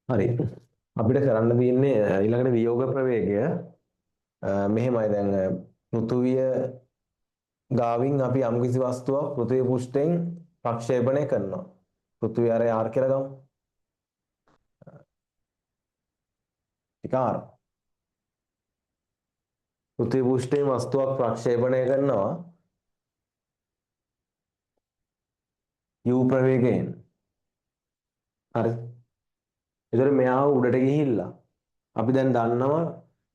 හරි. අපිට කරන්න තියෙන්නේ ඊළඟට වියෝග ප්‍රවේගය මෙහෙමයි දැන් පෘථුවිය ගාවින් අපි යම්කිසි වස්තුවක් පෘථිවි පෘෂ්ඨයෙන් ප්‍රක්ෂේපණය කරනවා. පෘථිවි ආරය R කියලා ගමු. ටික R. පෘථිවි පෘෂ්ඨයෙන් වස්තුවක් ප්‍රක්ෂේපණය කරනවා u ප්‍රවේගයෙන්. හරි. ඒතර මෙයා උඩට ගිහිල්ලා අපි දැන් දන්නවා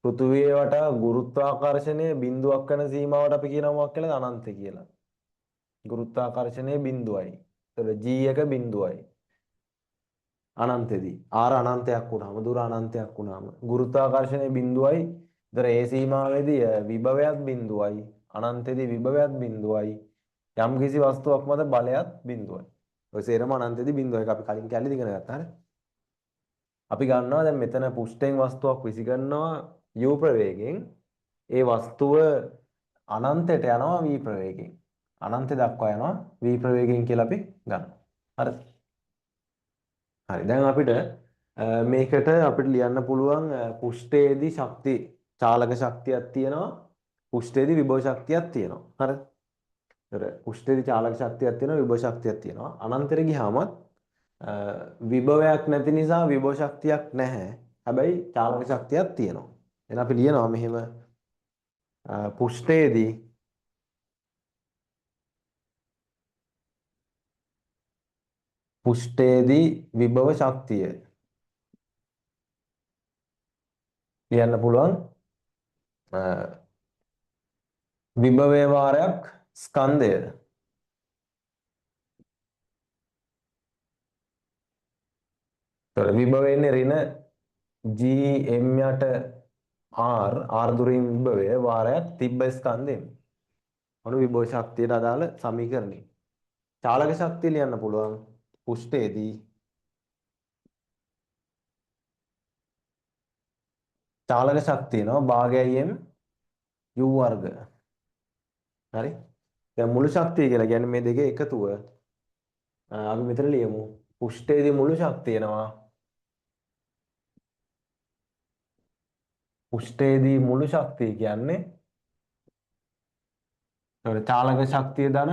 පෘථුවිය වටා ගුරුත්වාකර්ෂණය බිඳුවක් වෙන සීමාවට අපි කියනවා මොකක් කියලාද අනන්තය කියලා. ගුරුත්වාකර්ෂණය බිඳුවයි. ඒතර g එක බිඳුවයි. අනන්තෙදී r අනන්තයක් වුණාම දුර අනන්තයක් වුණාම ගුරුත්වාකර්ෂණය බිඳුවයි. ඒතර ඒ සීමාවේදී විභවයත් බිඳුවයි. අනන්තෙදී විභවයත් බිඳුවයි. යම් කිසි වස්තුවක් මත බලයත් බිඳුවයි. ඔය සේරම අනන්තෙදී බිඳුවයි. අපි කලින් කැලේ ඉගෙන ගත්තා හරිය. අපි ගන්නවා දැන් මෙතන පුෂ්ඨයෙන් වස්තුවක් විසිකරනවා u ප්‍රවේගයෙන්. ඒ වස්තුව අනන්තයට යනවා v ප්‍රවේගයෙන්. අනන්තය දක්වා යනවා v ප්‍රවේගයෙන් කියලා අපි ගන්නවා. හරිද? හරි. දැන් අපිට මේකට අපිට ලියන්න පුළුවන් පුෂ්ඨයේදී ශක්ති චාලක ශක්තියක් තියෙනවා. පුෂ්ඨයේදී විභව ශක්තියක් තියෙනවා. හරිද? ඒතර පුෂ්ඨයේදී චාලක ශක්තියක් තියෙනවා විභව ශක්තියක් තියෙනවා. අනන්තෙට ගියාමත් විභවයක් නැති නිසා විභව ශක්තියක් නැහැ. හැබැයි චාලක ශක්තියක් තියෙනවා. එහෙනම් අපි ලියනවා මෙහෙම පුෂ්ඨයේදී විභව ශක්තිය ලියන්න පුළුවන් විභවයේ වාරයක් ස්කන්ධය. ඒතර විභවයේ ඍණ gm යට r දුරින් විභවය වාරයක් තිබ්බ ස්කන්ධයෙන්. මොන විභව ශක්තියට අදාළ සමීකරණය. චාලක ශක්තිය ලියන්න පුළුවන් පුෂ්ඨයේදී චාලක ශක්තිය නෝ භාගයයි m u වර්ග. හරි. දැන් මුළු ශක්තිය කියලා කියන්නේ මේ දෙකේ එකතුව. අපි මෙතන ලියමු. පුෂ්ඨයේදී මුළු ශක්තිය එනවා. පුෂ්ඨයේදී මුළු ශක්තිය කියන්නේ චාලක ශක්තිය ධන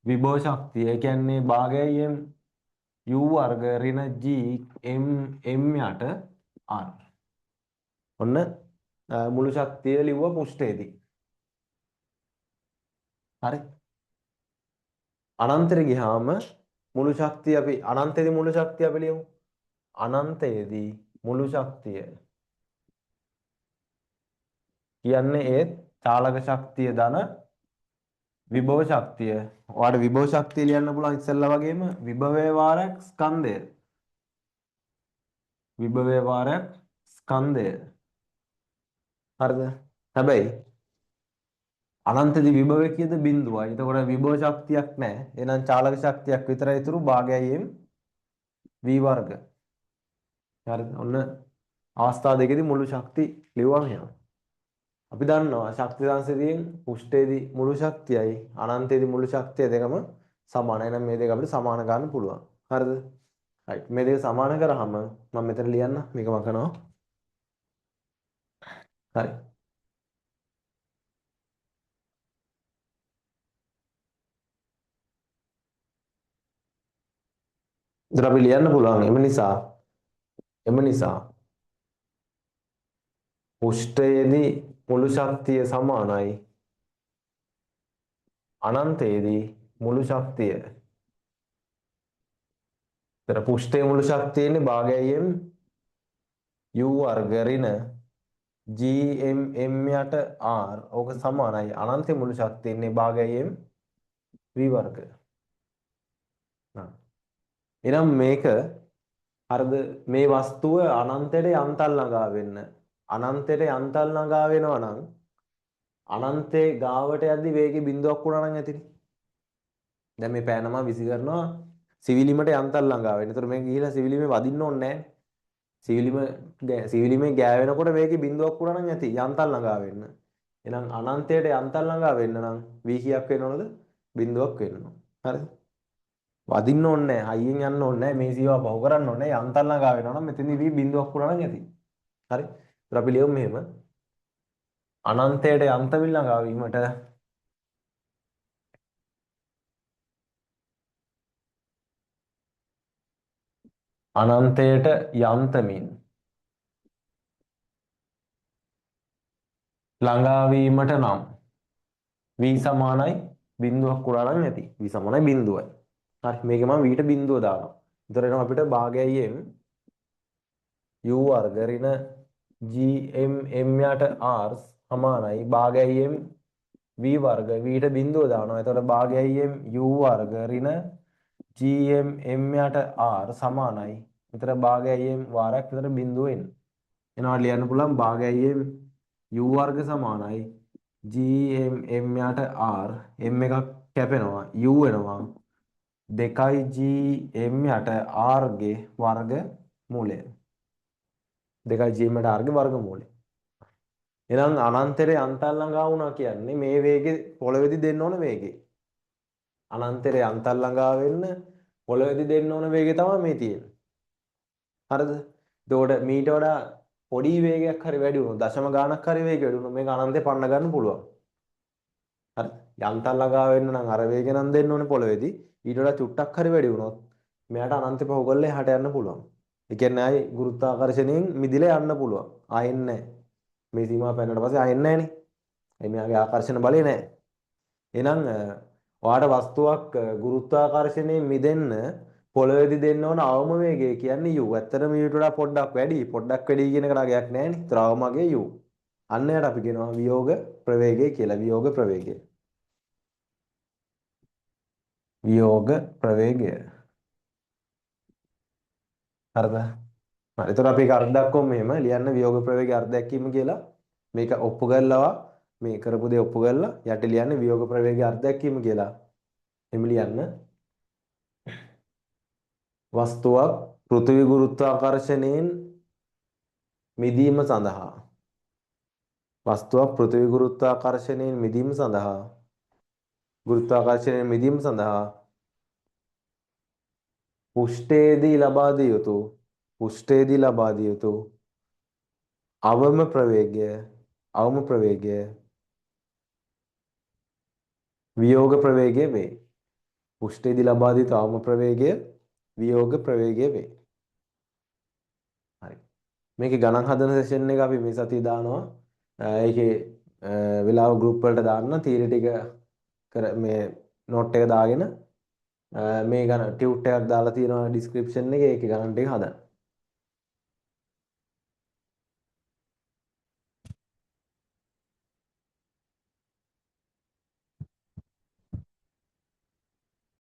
විභව ශක්තිය. ඒ කියන්නේ භාගයයි m u වර්ග ඍණ g m යට r. ඔන්න මුළු ශක්තිය ලිව්වා පුෂ්ඨයේදී. හරි. අනන්තෙට ගියාම මුළු ශක්තිය අපි අනන්තයේදී මුළු ශක්තිය අපි ලියමු. අනන්තයේදී මුළු ශක්තිය කියන්නේ ඒ චාලක ශක්තිය ධන විභව ශක්තිය. ඔයාලට විභව ශක්තිය ලියන්න පුළුවන් ඉස්සෙල්ලා වගේම විභවයේ වාරයක් ස්කන්ධය. විභවයේ වාරයක් ස්කන්ධය. හරිද? හැබැයි අනන්තදී විභවය කීයද බිඳුවයි. එතකොට විභව ශක්තියක් නැහැ. එහෙනම් චාලක ශක්තියක් විතරයි ඉතුරු භාගයයි m v වර්ග. හරිද? ඔන්න අවස්ථා දෙකේදී මුළු ශක්ති ලිව්වම එහෙනම්. අපි දන්නවා ශක්ති සංසිඳියෙන් පුෂ්ඨයේදී මුළු ශක්තියයි අනන්තයේදී මුළු ශක්තිය දෙකම සමානයි. එහෙනම් මේ දෙක අපිට සමාන ගන්න පුළුවන්. හරිද? right. මේ දෙක සමාන කරාම මම මෙතන ලියන්න මේක මකනවා. හරි. ඉතින් අපි ලියන්න පුළුවන් එම නිසා පුෂ්ඨයේදී මුළු ශක්තිය සමානයි අනන්තයේදී මුළු ශක්තිය. ඒතර පුෂ්ඨයේ මුළු ශක්තියනේ භාගයයි m u වර්ග ඍණ gm m යට r. ඕක සමානයි අනන්තයේ මුළු ශක්තියනේ භාගයයි m v වර්ග. එහෙනම් මේක හරිද මේ වස්තුව අනන්තයට යන්තල් ළඟා වෙන්න. අනන්තයට යන්තල් ළඟා වෙනවා නම් අනන්තේ ගාවට යද්දි වේගෙ බිඳුවක් වුණා නම් ඇතිනේ. දැන් මේ පෑනම විසි කරනවා සිවිලිමට යන්තල් ළඟා වෙන්න. ඒතර මේක ගිහිලා සිවිලිමේ වදින්න ඕනේ නැහැ. සිවිලිමේ ගෑවෙනකොට මේකේ බිඳුවක් වුණා නම් ඇති යන්තල් ළඟා වෙන්න. එහෙනම් අනන්තයට යන්තල් ළඟා වෙන්න නම් v කීයක් වෙන්න ඕනද? බිඳුවක් වෙන්න ඕන. හරිද? වදින්න ඕනේ නැහැ. හයියෙන් යන්න ඕනේ නැහැ. මේ සීමාව පහු කරන්න ඕනේ නැහැ. යන්තම් ළඟා වෙනවා නම් මෙතනදී v බිඳුවක් වුණා නම් ඇති. හරි. ඒත් අපි ලියමු මෙහෙම. අනන්තයට යන්තමින් ළඟා වීමට අනන්තයට යන්තමින් ළඟා වීමට නම් v සමානයි බිඳුවක් වුණා නම් ඇති. v සමානයි බිඳුවයි. හරි. මේකේ මම v ට බිඳුව දානවා. ඒතර එනවා අපිට භාගයයෙන් u වර්ග ඍණ gm යට r සමානයි භාගයයෙන් v වර්ග v ට බිඳුව දානවා. එතකොට භාගයයෙන් u වර්ග ඍණ gm යට r සමානයි. මෙතන භාගයයෙන් වාරයක් විතර බිඳුව එන්නේ. එනවා ලියන්න පුළුවන් භාගයයෙන් u වර්ග සමානයි gm යට r m එකක් කැපෙනවා u වෙනවා 2gm යට r ගේ වර්ග මූලය. 2gm යට r ගේ වර්ග මූලය. එහෙනම් අනන්තයට යන්තම් ළඟා වුණා කියන්නේ මේ වේගෙ පොළවේදී දෙන්න ඕන වේගෙ. අනන්තයට යන්තම් ළඟා වෙන්න පොළවේදී දෙන්න ඕන වේගෙ තමයි මේ තියෙන්නේ. හරිද? එතකොට මීට වඩා පොඩි වේගයක් හරි වැඩි වුණොත් දශම ගාණක් හරි වේගය වැඩි වුණොත් මේක අනන්තේ පන්න ගන්න පුළුවන්. හරි. යන්තම් ළඟා වෙන්න නම් අර වේගය නම් දෙන්න ඕනේ පොළවේදී. ඊට වඩා චුට්ටක් හරි වැඩි වුණොත් මෙයාට අනන්තේ පහු කරලා එහාට යන්න පුළුවන්. ඒ කියන්නේ ආයි ගුරුත්වාකර්ෂණයෙන් මිදිලා යන්න පුළුවන්. ආයෙත් නැහැ. මේ සීමාව පැනනට පස්සේ ආයෙත් නැහැනේ. ඒ මෙයාගේ ආකර්ෂණ බලය නැහැ. එහෙනම් ඔයාට වස්තුවක් ගුරුත්වාකර්ෂණයෙන් මිදෙන්න පොළවේදී දෙන්න ඕන අවම වේගය කියන්නේ u. ඇත්තටම ඊට වඩා පොඩ්ඩක් වැඩි. පොඩ්ඩක් වැඩි කියන එකට අගයක් නැහැනේ. ඒතර අවමගේ u. අන්න යට අපි කියනවා වියෝග ප්‍රවේගය කියලා. වියෝග ප්‍රවේගය. වියෝග ප්‍රවේගය. හරිද? හරි. ඒතර අපි ඒක අර්ධයක් කොම් මෙහෙම ලියන්න වියෝග ප්‍රවේගය අර්ධයක් කීම කියලා. මේක ඔප්පු කරලා මේ කරපු දේ ඔප්පු කරලා යට ලියන්නේ වියෝග ප්‍රවේගය අර්ධයක් කීම කියලා. එමෙ ලියන්න වස්තුවක් පෘථිවි ගුරුත්වාකර්ෂණයෙන් මිදීම සඳහා වස්තුවක් පෘථිවි ගුරුත්වාකර්ෂණයෙන් මිදීම සඳහා ගුරුත්වාකර්ෂණයෙන් මිදීම සඳහා පෘෂ්ඨයේදී ලබා දිය යුතු අවම ප්‍රවේගය වියෝග ප්‍රවේගය වේ. පෘෂ්ඨයේදී ලබා දිය යුතු අවම ප්‍රවේගය වියෝග ප්‍රවේගය වේ. හරි. මේකේ ගණන් හදන සෙෂන් එක අපි මේ සතියේ දානවා. ඒකේ වෙලාව ගෲප් වලට දාන්න තීරය ටික මේ නෝට් එක දාගෙන මේ ගණන් ටියුට් එකක් දාලා තියෙනවා ඩිස්ක්‍රිප්ෂන් එකේ ඒකේ ගණන් ටික හදන්න.